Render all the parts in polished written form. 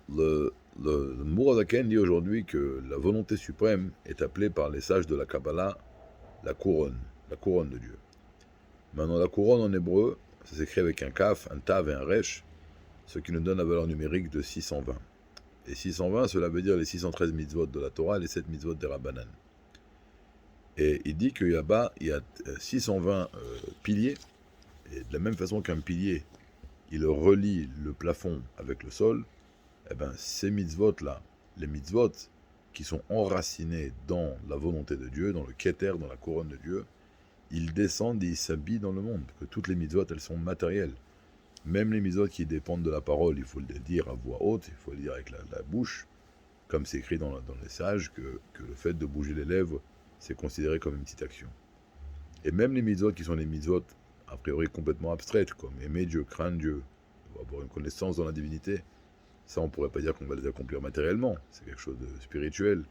le Mourazaken dit aujourd'hui que la volonté suprême est appelée par les sages de la Kabbalah la couronne de Dieu. Maintenant, la couronne en hébreu, ça s'écrit avec un kaf, un tav et un resh, ce qui nous donne la valeur numérique de 620. Et 620, cela veut dire les 613 mitzvot de la Torah et les 7 mitzvot des Rabbanan. Et il dit qu'il y a 620 piliers, et de la même façon qu'un pilier, il relie le plafond avec le sol, eh bien ces mitzvot-là, les mitzvot qui sont enracinés dans la volonté de Dieu, dans le Keter, dans la couronne de Dieu, ils descendent et ils s'habillent dans le monde. Que toutes les mitzvot, elles sont matérielles. Même les mitzvot qui dépendent de la parole, il faut le dire à voix haute, il faut le dire avec la bouche, comme c'est écrit dans les sages, que le fait de bouger les lèvres, c'est considéré comme une petite action. Et même les mitzvot qui sont des mitzvot, a priori complètement abstraites, comme aimer Dieu, craindre Dieu, avoir une connaissance dans la divinité, ça on pourrait pas dire qu'on va les accomplir matériellement, c'est quelque chose de spirituel.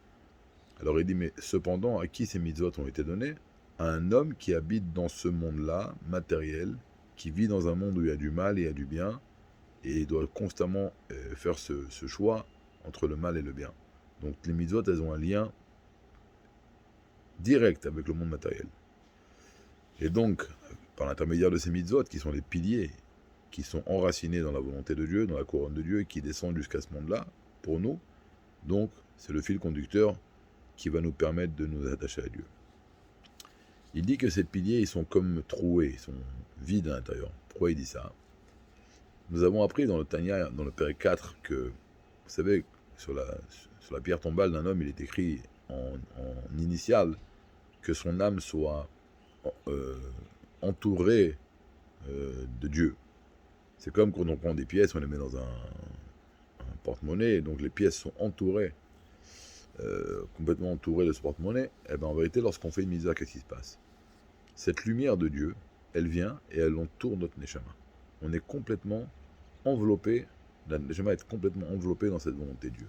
Alors il dit, mais cependant, à qui ces mitzvot ont été donnés? À un homme qui habite dans ce monde-là, matériel, qui vit dans un monde où il y a du mal et il y a du bien, et il doit constamment faire ce choix entre le mal et le bien. Donc les mitzvot, elles ont un lien direct avec le monde matériel. Et donc, par l'intermédiaire de ces mitzvot, qui sont les piliers, qui sont enracinés dans la volonté de Dieu, dans la couronne de Dieu, et qui descendent jusqu'à ce monde-là, pour nous, donc c'est le fil conducteur qui va nous permettre de nous attacher à Dieu. Il dit que ces piliers, ils sont comme troués, ils sont vides à l'intérieur. Pourquoi il dit ça? Nous avons appris dans le Tanya, dans le Père 4, que, vous savez, sur la pierre tombale d'un homme, il est écrit en initial que son âme soit entourée de Dieu. C'est comme quand on prend des pièces, on les met dans un porte-monnaie, donc les pièces sont entourées, complètement entourées de ce porte-monnaie. Et bien en vérité, lorsqu'on fait une mitzvah, qu'est-ce qui se passe? Cette lumière de Dieu, elle vient et elle entoure notre neshama. On est complètement enveloppé, la neshama est complètement enveloppée dans cette volonté de Dieu.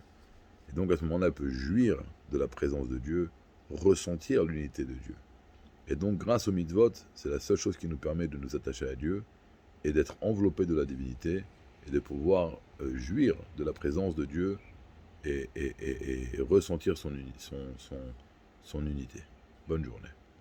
Et donc à ce moment-là, elle peut jouir de la présence de Dieu, ressentir l'unité de Dieu. Et donc grâce au mitzvot, c'est la seule chose qui nous permet de nous attacher à Dieu et d'être enveloppé de la divinité et de pouvoir jouir de la présence de Dieu et ressentir son unité. Bonne journée.